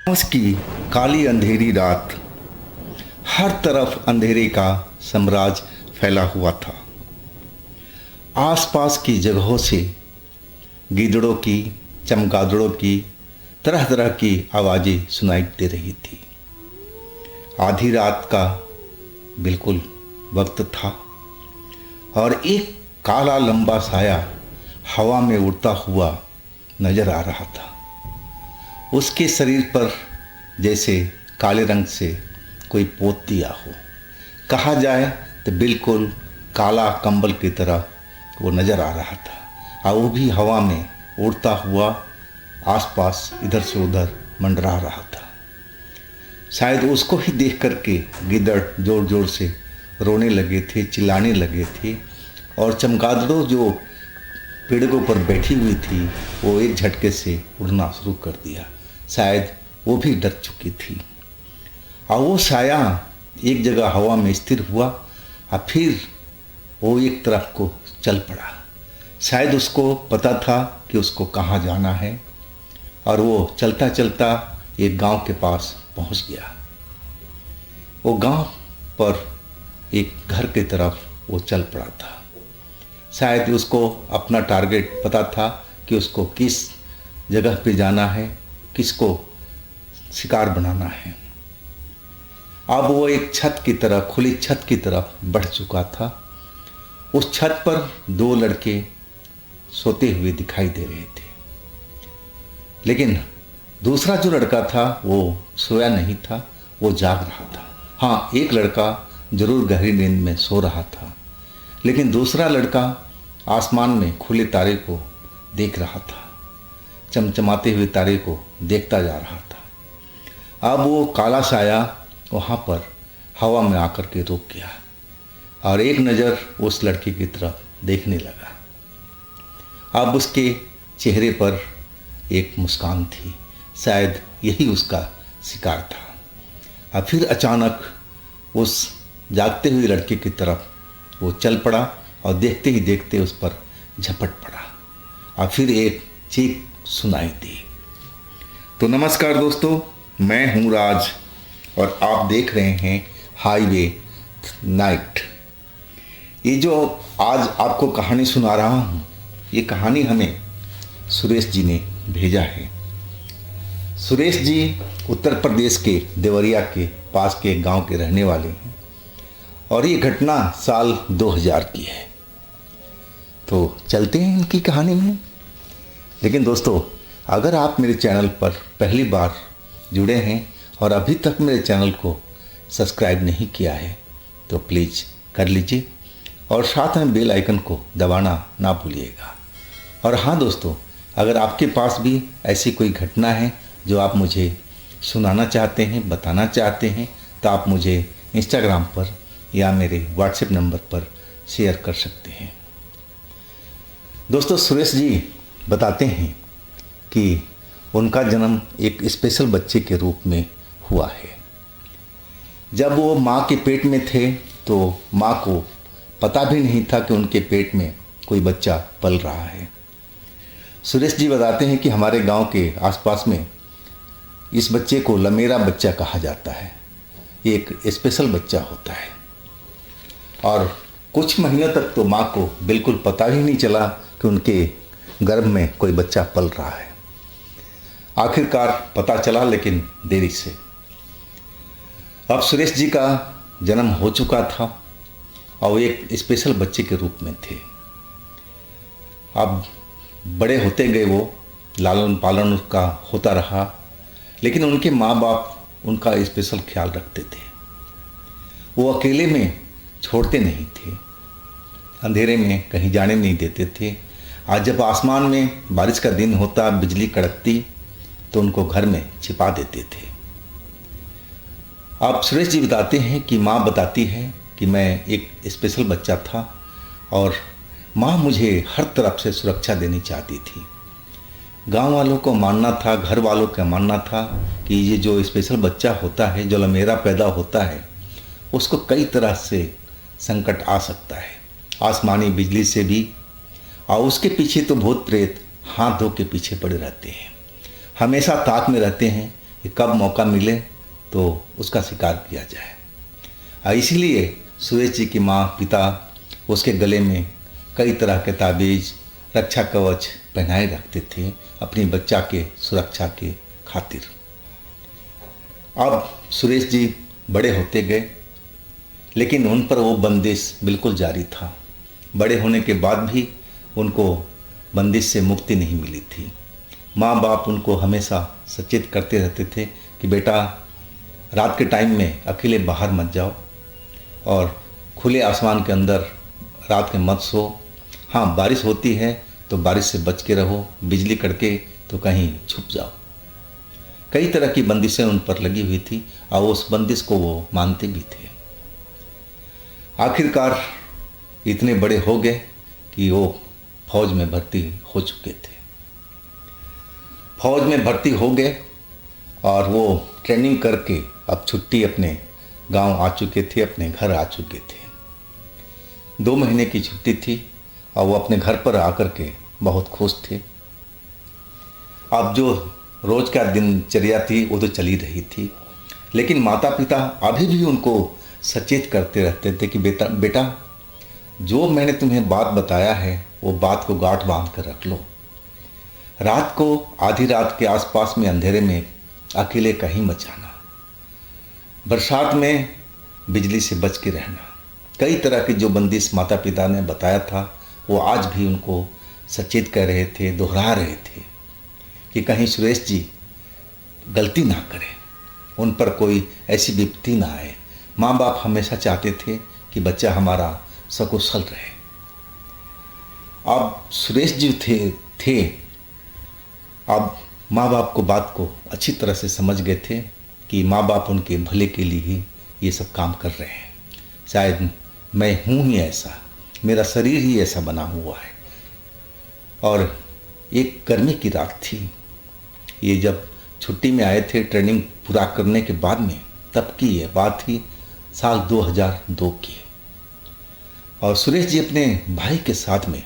उसकी काली अंधेरी रात, हर तरफ अंधेरे का साम्राज्य फैला हुआ था। आसपास की जगहों से गीदड़ों की, चमगादड़ों की तरह तरह की आवाज़ें सुनाई दे रही थी। आधी रात का बिल्कुल वक्त था और एक काला लंबा साया हवा में उड़ता हुआ नजर आ रहा था। उसके शरीर पर जैसे काले रंग से कोई पोत दिया हो। कहा जाए तो बिल्कुल काला कंबल की तरह वो नज़र आ रहा था और वो भी हवा में उड़ता हुआ आसपास इधर से उधर मंडरा रहा था। शायद उसको ही देख करके गिद्दड़ जोर जोर से रोने लगे थे, चिल्लाने लगे थे और चमगादड़ों जो पेड़ों पर बैठी हुई थी वो एक झटके से उड़ना शुरू कर दिया। शायद वो भी डर चुकी थी और वो साया एक जगह हवा में स्थिर हुआ और फिर वो एक तरफ को चल पड़ा। शायद उसको पता था कि उसको कहाँ जाना है और वो चलता चलता एक गांव के पास पहुंच गया। वो गांव पर एक घर की तरफ वो चल पड़ा था। शायद उसको अपना टारगेट पता था कि उसको किस जगह पे जाना है, किसको शिकार बनाना है। अब वो एक छत की तरफ, खुली छत की तरफ बढ़ चुका था। उस छत पर दो लड़के सोते हुए दिखाई दे रहे थे, लेकिन दूसरा जो लड़का था वो सोया नहीं था, वो जाग रहा था। हाँ, एक लड़का जरूर गहरी नींद में सो रहा था, लेकिन दूसरा लड़का आसमान में खुले तारे को देख रहा था, चमचमाते हुए तारे को देखता जा रहा था। अब वो काला साया वहाँ पर हवा में आकर के रुक गया और एक नज़र उस लड़के की तरफ देखने लगा। अब उसके चेहरे पर एक मुस्कान थी, शायद यही उसका शिकार था। और फिर अचानक उस जागते हुए लड़के की तरफ वो चल पड़ा और देखते ही देखते उस पर झपट पड़ा और फिर एक चीख सुनाई दी। तो नमस्कार दोस्तों, मैं हूँ राज और आप देख रहे हैं हाईवे नाइट। ये जो आज आपको कहानी सुना रहा हूँ, ये कहानी हमें सुरेश जी ने भेजा है। सुरेश जी उत्तर प्रदेश के देवरिया के पास के गांव के रहने वाले हैं और ये घटना साल 2000 की है। तो चलते हैं इनकी कहानी में। लेकिन दोस्तों, अगर आप मेरे चैनल पर पहली बार जुड़े हैं और अभी तक मेरे चैनल को सब्सक्राइब नहीं किया है तो प्लीज़ कर लीजिए और साथ में बेल आइकन को दबाना ना भूलिएगा। और हाँ दोस्तों, अगर आपके पास भी ऐसी कोई घटना है जो आप मुझे सुनाना चाहते हैं, बताना चाहते हैं, तो आप मुझे इंस्टाग्राम पर या मेरे व्हाट्सएप नंबर पर शेयर कर सकते हैं। दोस्तों, सुरेश जी बताते हैं कि उनका जन्म एक स्पेशल बच्चे के रूप में हुआ है। जब वो माँ के पेट में थे तो माँ को पता भी नहीं था कि उनके पेट में कोई बच्चा पल रहा है। सुरेश जी बताते हैं कि हमारे गांव के आसपास में इस बच्चे को लमेरा बच्चा कहा जाता है। एक स्पेशल बच्चा होता है और कुछ महीनों तक तो माँ को बिल्कुल पता ही नहीं चला कि उनके गर्भ में कोई बच्चा पल रहा है। आखिरकार पता चला, लेकिन देरी से। अब सुरेश जी का जन्म हो चुका था और वो एक स्पेशल बच्चे के रूप में थे। अब बड़े होते गए, वो लालन पालन उसका होता रहा, लेकिन उनके माँ बाप उनका स्पेशल ख्याल रखते थे। वो अकेले में छोड़ते नहीं थे, अंधेरे में कहीं जाने नहीं देते थे। आज जब आसमान में बारिश का दिन होता, बिजली कड़कती, तो उनको घर में छिपा देते थे। अब सुरेश जी बताते हैं कि माँ बताती है कि मैं एक स्पेशल बच्चा था और माँ मुझे हर तरफ से सुरक्षा देनी चाहती थी। गांव वालों को मानना था, घर वालों का मानना था कि ये जो स्पेशल बच्चा होता है, जो लमेरा पैदा होता है, उसको कई तरह से संकट आ सकता है, आसमानी बिजली से भी, और उसके पीछे तो भूत प्रेत हाथ धो के पीछे पड़े रहते हैं, हमेशा ताक में रहते हैं कि कब मौका मिले तो उसका शिकार किया जाए। इसीलिए सुरेश जी की माँ पिता उसके गले में कई तरह के ताबीज़, रक्षा कवच पहनाए रखते थे अपनी बच्चा के सुरक्षा के खातिर। अब सुरेश जी बड़े होते गए, लेकिन उन पर वो बंदिश बिल्कुल जारी था। बड़े होने के बाद भी उनको बंदिश से मुक्ति नहीं मिली थी। माँ बाप उनको हमेशा सचेत करते रहते थे कि बेटा रात के टाइम में अकेले बाहर मत जाओ और खुले आसमान के अंदर रात में मत सो। हाँ, बारिश होती है तो बारिश से बच के रहो, बिजली कड़के तो कहीं छुप जाओ। कई तरह की बंदिशें उन पर लगी हुई थी और उस बंदिश को वो मानते भी थे। आखिरकार इतने बड़े हो गए कि वो फौज में भर्ती हो चुके थे। फौज में भर्ती हो गए और वो ट्रेनिंग करके अब छुट्टी अपने गांव आ चुके थे, अपने घर आ चुके थे। 2 महीने की छुट्टी थी और वो अपने घर पर आकर के बहुत खुश थे। अब जो रोज़ का दिनचर्या थी वो तो चली रही थी, लेकिन माता पिता अभी भी उनको सचेत करते रहते थे कि बेटा जो मैंने तुम्हें बात बताया है वो बात को गांठ बांध कर रख लो। रात को आधी रात के आसपास में अंधेरे में अकेले कहीं मत जाना। बरसात में बिजली से बच के रहना। कई तरह की जो बंदिश माता पिता ने बताया था वो आज भी उनको सचेत कर रहे थे, दोहरा रहे थे कि कहीं सुरेश जी गलती ना करें, उन पर कोई ऐसी विपत्ति ना आए। माँ बाप हमेशा चाहते थे कि बच्चा हमारा सकुशल रहे। अब सुरेश जी थे अब माँ बाप को बात को अच्छी तरह से समझ गए थे कि माँ बाप उनके भले के लिए ही ये सब काम कर रहे हैं। शायद मैं हूँ ही ऐसा, मेरा शरीर ही ऐसा बना हुआ है। और एक गर्मी की रात थी, ये जब छुट्टी में आए थे ट्रेनिंग पूरा करने के बाद में, तब की ये बात थी साल 2002 की। और सुरेश जी अपने भाई के साथ में,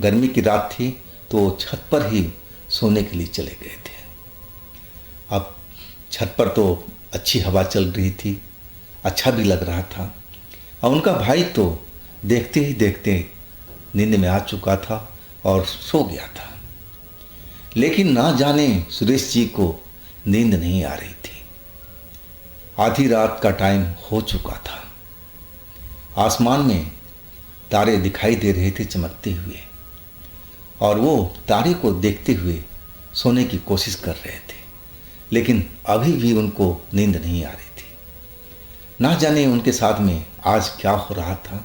गर्मी की रात थी तो छत पर ही सोने के लिए चले गए थे। अब छत पर तो अच्छी हवा चल रही थी, अच्छा भी लग रहा था और उनका भाई तो देखते ही देखते नींद में आ चुका था और सो गया था। लेकिन ना जाने सुरेश जी को नींद नहीं आ रही थी। आधी रात का टाइम हो चुका था। आसमान में तारे दिखाई दे रहे थे चमकते हुए और वो तारे को देखते हुए सोने की कोशिश कर रहे थे, लेकिन अभी भी उनको नींद नहीं आ रही थी। ना जाने उनके साथ में आज क्या हो रहा था,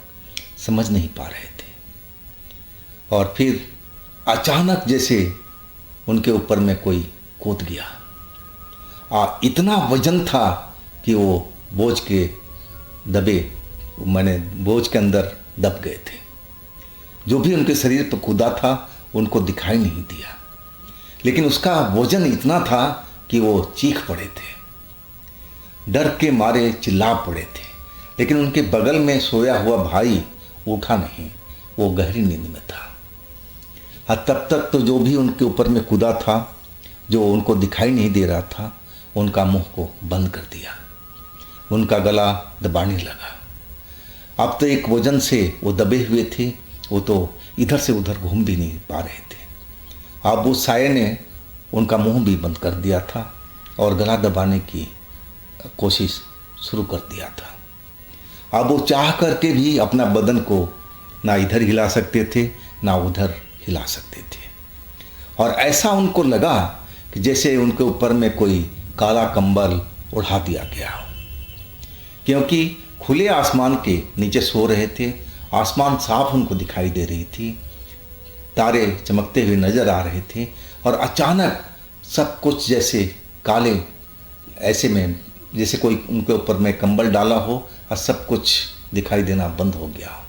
समझ नहीं पा रहे थे। और फिर अचानक जैसे उनके ऊपर में कोई कूद गया। इतना वजन था कि वो बोझ के बोझ के अंदर दब गए थे। जो भी उनके शरीर पर कूदा था उनको दिखाई नहीं दिया, लेकिन उसका वजन इतना था कि वो चीख पड़े थे, डर के मारे चिल्ला पड़े थे। लेकिन उनके बगल में सोया हुआ भाई उठा नहीं, वो गहरी नींद में था। तब तक तो जो भी उनके ऊपर में कूदा था, जो उनको दिखाई नहीं दे रहा था, उनका मुंह को बंद कर दिया, उनका गला दबाने लगा। अब तो एक वजन से वो दबे हुए थे, वो तो इधर से उधर घूम भी नहीं पा रहे थे। अब वो साये ने उनका मुंह भी बंद कर दिया था और गला दबाने की कोशिश शुरू कर दिया था। अब वो चाह करके भी अपना बदन को ना इधर हिला सकते थे ना उधर हिला सकते थे। और ऐसा उनको लगा कि जैसे उनके ऊपर में कोई काला कंबल उड़ा दिया गया हो, क्योंकि खुले आसमान के नीचे सो रहे थे। आसमान साफ उनको दिखाई दे रही थी, तारे चमकते हुए नजर आ रहे थे और अचानक सब कुछ जैसे काले, ऐसे में जैसे कोई उनके ऊपर में कंबल डाला हो और सब कुछ दिखाई देना बंद हो गया हो।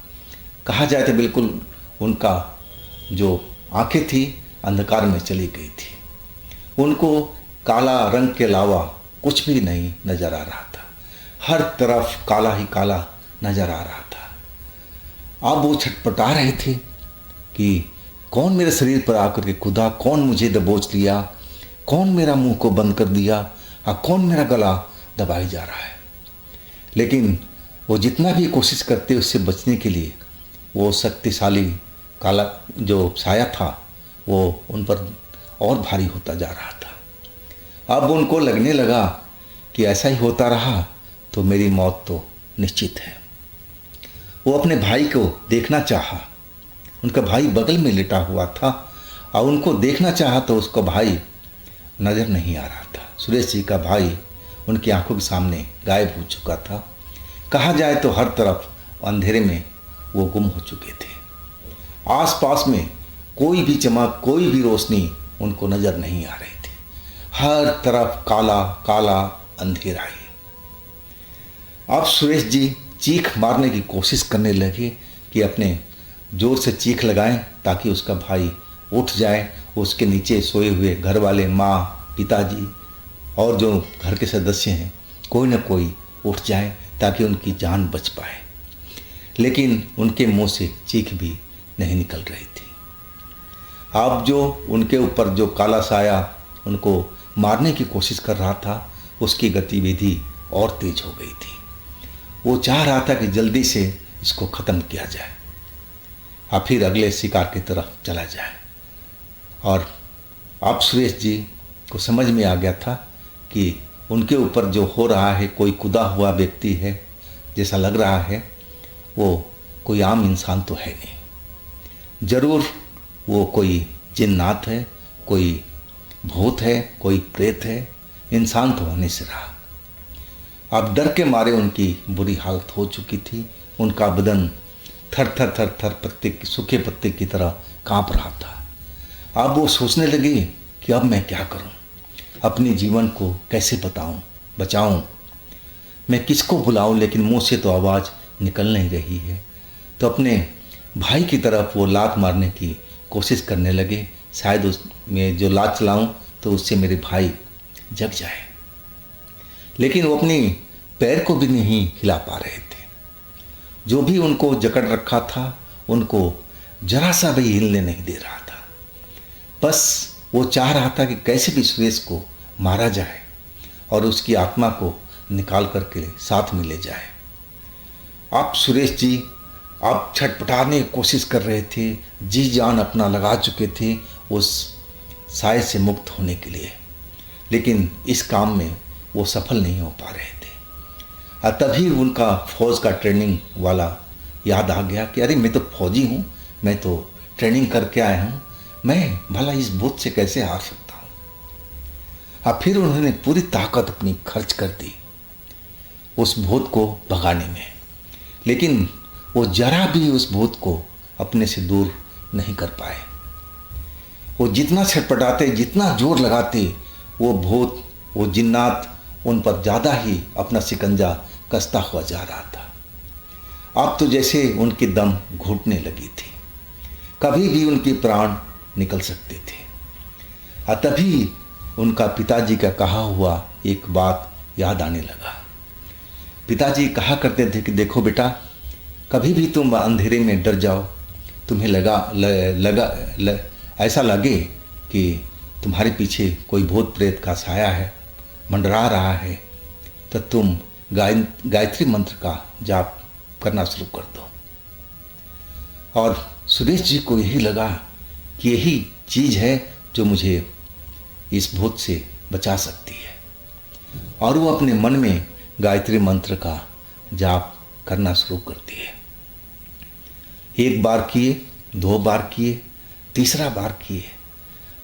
कहा जाए तो बिल्कुल उनका जो आंखें थी अंधकार में चली गई थी। उनको काला रंग के अलावा कुछ भी नहीं नजर आ रहा था, हर तरफ काला ही काला नजर आ रहा था। अब वो छटपटा रहे थे कि कौन मेरे शरीर पर आकर के कूदा, कौन मुझे दबोच लिया, कौन मेरा मुंह को बंद कर दिया हाँ, कौन मेरा गला दबाई जा रहा है। लेकिन वो जितना भी कोशिश करते उससे बचने के लिए, वो शक्तिशाली काला जो साया था वो उन पर और भारी होता जा रहा था। अब उनको लगने लगा कि ऐसा ही होता रहा तो मेरी मौत तो निश्चित है। वो अपने भाई को देखना चाहा। उनका भाई बगल में लेटा हुआ था और उनको देखना चाहा तो उसका भाई नज़र नहीं आ रहा था। सुरेश जी का भाई उनकी आंखों के सामने गायब हो चुका था। कहा जाए तो हर तरफ अंधेरे में वो गुम हो चुके थे। आसपास में कोई भी चमक, कोई भी रोशनी उनको नज़र नहीं आ रही थी। हर तरफ काला काला अंधेरा ही। अब सुरेश जी चीख मारने की कोशिश करने लगे कि अपने जोर से चीख लगाएं ताकि उसका भाई उठ जाए। उसके नीचे सोए हुए घर वाले, माँ, पिताजी और जो घर के सदस्य हैं, कोई ना कोई उठ जाए ताकि उनकी जान बच पाए। लेकिन उनके मुंह से चीख भी नहीं निकल रही थी। अब जो उनके ऊपर जो काला साया उनको मारने की कोशिश कर रहा था, उसकी गतिविधि और तेज हो गई थी। वो चाह रहा था कि जल्दी से इसको ख़त्म किया जाए और फिर अगले शिकार की तरफ चला जाए। और अब सुरेश जी को समझ में आ गया था कि उनके ऊपर जो हो रहा है कोई खुदा हुआ व्यक्ति है जैसा लग रहा है। वो कोई आम इंसान तो है नहीं, ज़रूर वो कोई जिन्नात है, कोई भूत है, कोई प्रेत है। इंसान तो होने से रहा। अब डर के मारे उनकी बुरी हालत हो चुकी थी। उनका बदन थर थर थर थर पत्ते, सूखे पत्ते की तरह कांप रहा था। अब वो सोचने लगे कि अब मैं क्या करूं, अपने जीवन को कैसे बचाऊं, मैं किसको बुलाऊं। लेकिन मुंह से तो आवाज़ निकल नहीं रही है। तो अपने भाई की तरफ वो लात मारने की कोशिश करने लगे। शायद उसमें जो लात चलाऊं तो उससे मेरे भाई जग जाए। लेकिन वो अपनी पैर को भी नहीं हिला पा रहे थे। जो भी उनको जकड़ रखा था उनको जरा सा भी हिलने नहीं दे रहा था। बस वो चाह रहा था कि कैसे भी सुरेश को मारा जाए और उसकी आत्मा को निकाल करके साथ में ले जाए। अब सुरेश जी अब छटपटाने की कोशिश कर रहे थे, जी जान अपना लगा चुके थे उस साए से मुक्त होने के लिए। लेकिन इस काम में वो सफल नहीं हो पा रहे थे। और तभी उनका फौज का ट्रेनिंग वाला याद आ गया कि अरे मैं तो फौजी हूँ, मैं तो ट्रेनिंग करके आया हूँ, मैं भला इस भूत से कैसे हार सकता हूँ। और फिर उन्होंने पूरी ताकत अपनी खर्च कर दी उस भूत को भगाने में। लेकिन वो जरा भी उस भूत को अपने से दूर नहीं कर पाए। वो जितना छटपटाते, जितना जोर लगाते, वो भूत, वो जिन्नात उन पर ज़्यादा ही अपना शिकंजा कसता हुआ जा रहा था। अब तो जैसे उनकी दम घुटने लगी थी, कभी भी उनके प्राण निकल सकते थे। और तभी उनका पिताजी का कहा हुआ एक बात याद आने लगा। पिताजी कहा करते थे कि देखो बेटा, कभी भी तुम अंधेरे में डर जाओ, तुम्हें ऐसा लगे कि तुम्हारे पीछे कोई भूत प्रेत का साया है, मंडरा रहा है, तो तुम गायत्री मंत्र का जाप करना शुरू कर दो। और सुरेश जी को यही लगा कि यही चीज़ है जो मुझे इस भूत से बचा सकती है। और वो अपने मन में गायत्री मंत्र का जाप करना शुरू कर दिए। एक बार किए, 2 बार किए, तीसरा बार किए,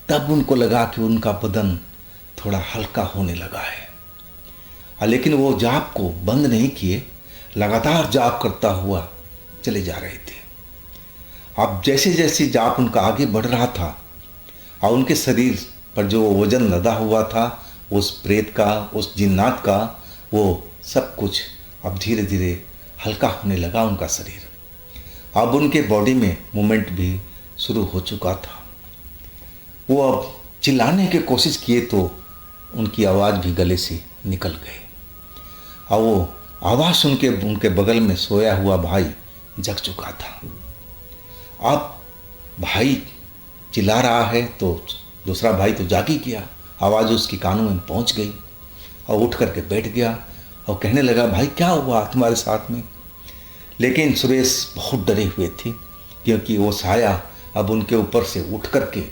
तब उनको लगा कि उनका बदन थोड़ा हल्का होने लगा है। लेकिन वो जाप को बंद नहीं किए, लगातार जाप करता हुआ चले जा रहे थे। अब जैसे जैसे जाप उनका आगे बढ़ रहा था और उनके शरीर पर जो वजन लदा हुआ था उस प्रेत का, उस जिन्नात का, वो सब कुछ अब धीरे धीरे हल्का होने लगा उनका शरीर। अब उनके बॉडी में मूवमेंट भी शुरू हो चुका था। वो अब चिल्लाने की कोशिश किए तो उनकी आवाज़ भी गले से निकल गई। और वो आवाज़ सुन के उनके बगल में सोया हुआ भाई जग चुका था। अब भाई चिल्ला रहा है तो दूसरा भाई तो जाग ही गया, आवाज़ उसकी कानों में पहुंच गई। और उठ करके बैठ गया और कहने लगा, भाई क्या हुआ तुम्हारे साथ में। लेकिन सुरेश बहुत डरे हुए थे, क्योंकि वो साया अब उनके ऊपर से उठ करके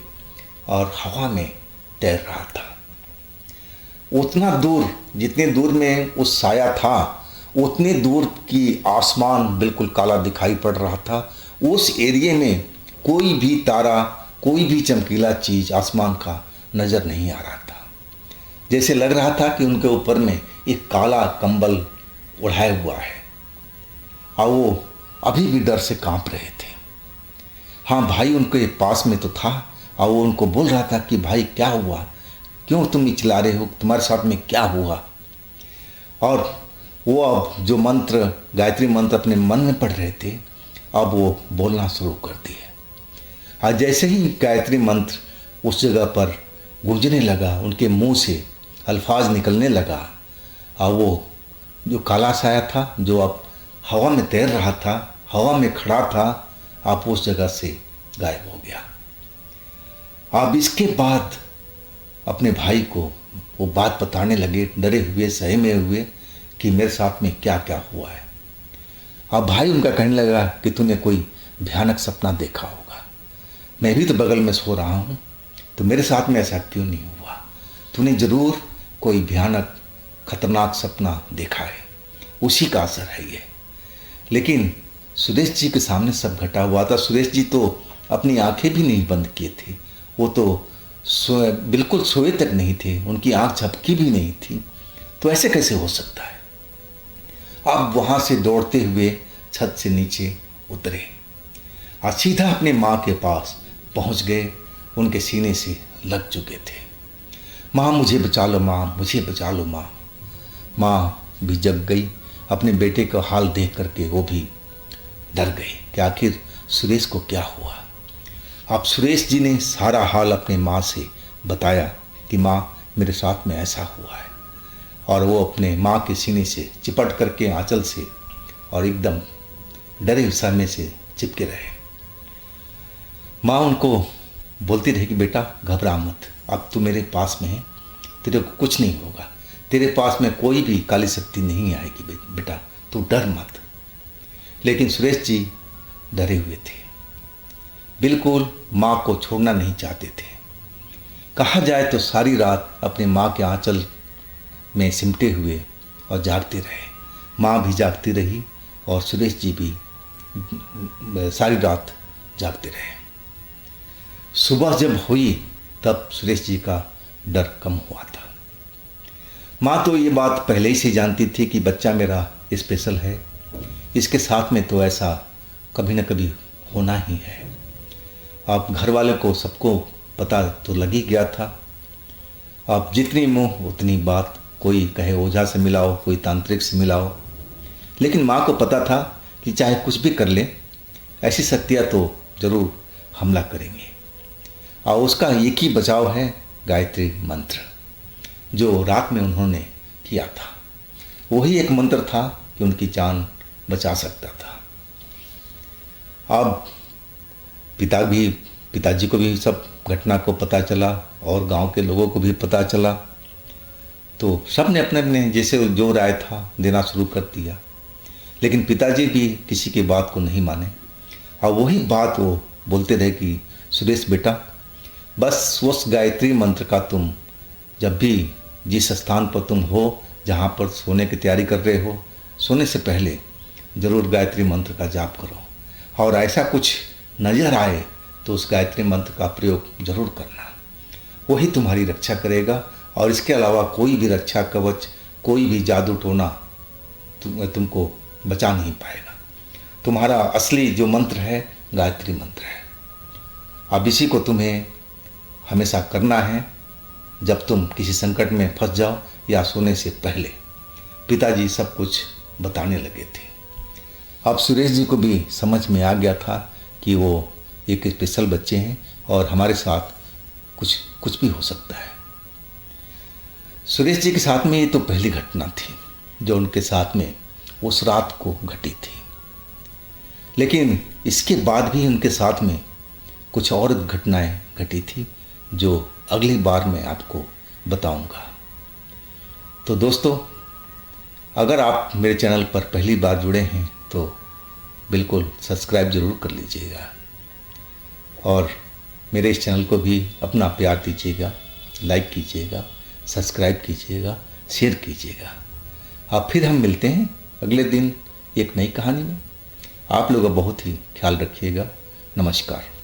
और हवा में तैर रहा था। उतना दूर, जितने दूर में उस साया था उतने दूर की आसमान बिल्कुल काला दिखाई पड़ रहा था। उस एरिए में कोई भी तारा, कोई भी चमकीला चीज़ आसमान का नज़र नहीं आ रहा था। जैसे लग रहा था कि उनके ऊपर में एक काला कंबल ओढ़ाया हुआ है और वो अभी भी डर से कांप रहे थे। हाँ, भाई उनके पास में तो था और वो उनको बोल रहा था कि भाई क्या हुआ, क्यों तुम चिल्ला रहे हो, तुम्हारे साथ में क्या हुआ। और वो अब जो मंत्र, गायत्री मंत्र अपने मन में पढ़ रहे थे, अब वो बोलना शुरू कर दिए। और जैसे ही गायत्री मंत्र उस जगह पर गूंजने लगा, उनके मुंह से अल्फाज निकलने लगा और वो जो काला साया था, जो अब हवा में तैर रहा था, हवा में खड़ा था, आप उस जगह से गायब हो गया। अब इसके बाद अपने भाई को वो बात बताने लगे, डरे हुए, सहमे हुए, कि मेरे साथ में क्या क्या हुआ है। अब भाई उनका कहने लगा कि तूने कोई भयानक सपना देखा होगा, मैं भी तो बगल में सो रहा हूँ, तो मेरे साथ में ऐसा क्यों नहीं हुआ। तूने ज़रूर कोई भयानक खतरनाक सपना देखा है, उसी का असर है ये। लेकिन सुरेश जी के सामने सब घटा हुआ था। सुरेश जी तो अपनी आंखें भी नहीं बंद किए थे, वो तो बिल्कुल सोए तक नहीं थे, उनकी आंख झपकी भी नहीं थी। तो ऐसे कैसे हो सकता है। अब वहाँ से दौड़ते हुए छत से नीचे उतरे और सीधा अपने माँ के पास पहुँच गए, उनके सीने से लग चुके थे। माँ मुझे बचा लो, माँ मुझे बचा लो, माँ। माँ भी जग गई, अपने बेटे का हाल देख करके वो भी डर गई कि आखिर सुरेश को क्या हुआ। अब सुरेश जी ने सारा हाल अपने माँ से बताया कि माँ मेरे साथ में ऐसा हुआ है, और वो अपने माँ के सीने से चिपट करके आंचल से और एकदम डरे समय से चिपके रहे। माँ उनको बोलती रही कि बेटा घबरा मत, अब तू मेरे पास में है, तेरे को कुछ नहीं होगा, तेरे पास में कोई भी काली शक्ति नहीं आएगी बेटा, तू डर मत। लेकिन सुरेश जी डरे हुए थे, बिल्कुल माँ को छोड़ना नहीं चाहते थे। कहा जाए तो सारी रात अपने माँ के आंचल में सिमटे हुए और जागते रहे। माँ भी जागती रही और सुरेश जी भी सारी रात जागते रहे। सुबह जब हुई तब सुरेश जी का डर कम हुआ था। माँ तो ये बात पहले ही से जानती थी कि बच्चा मेरा स्पेशल है, इसके साथ में तो ऐसा कभी न कभी होना ही है। अब घर वाले को सबको पता तो लग ही गया था। अब जितनी मुँह उतनी बात, कोई कहे ओझा से मिलाओ, कोई तांत्रिक से मिलाओ, लेकिन माँ को पता था कि चाहे कुछ भी कर ले, ऐसी शक्तियाँ तो ज़रूर हमला करेंगी। और उसका एक ही बचाव है गायत्री मंत्र, जो रात में उन्होंने किया था। वही एक मंत्र था कि उनकी जान बचा सकता था। अब पिताजी को भी सब घटना को पता चला और गांव के लोगों को भी पता चला, तो सब ने अपने अपने जैसे जो राय था देना शुरू कर दिया। लेकिन पिताजी भी किसी की बात को नहीं माने और वही बात वो बोलते रहे कि सुरेश बेटा, बस उस गायत्री मंत्र का तुम जब भी जिस स्थान पर तुम हो, जहाँ पर सोने की तैयारी कर रहे हो, सोने से पहले ज़रूर गायत्री मंत्र का जाप करो, और ऐसा कुछ नज़र आए तो उस गायत्री मंत्र का प्रयोग ज़रूर करना, वही तुम्हारी रक्षा करेगा। और इसके अलावा कोई भी रक्षा कवच, कोई भी जादू टोना तुमको बचा नहीं पाएगा। तुम्हारा असली जो मंत्र है गायत्री मंत्र है। अब इसी को तुम्हें हमेशा करना है जब तुम किसी संकट में फंस जाओ या सोने से पहले। पिताजी सब कुछ बताने लगे थे। अब सुरेश जी को भी समझ में आ गया था कि वो एक स्पेशल बच्चे हैं और हमारे साथ कुछ भी हो सकता है। सुरेश जी के साथ में ये तो पहली घटना थी जो उनके साथ में उस रात को घटी थी, लेकिन इसके बाद भी उनके साथ में कुछ और घटनाएं घटी थी जो अगली बार मैं आपको बताऊंगा। तो दोस्तों, अगर आप मेरे चैनल पर पहली बार जुड़े हैं तो बिल्कुल सब्सक्राइब ज़रूर कर लीजिएगा और मेरे इस चैनल को भी अपना प्यार दीजिएगा, लाइक कीजिएगा, सब्सक्राइब कीजिएगा, शेयर कीजिएगा। अब फिर हम मिलते हैं अगले दिन एक नई कहानी में। आप लोग बहुत ही ख्याल रखिएगा। नमस्कार।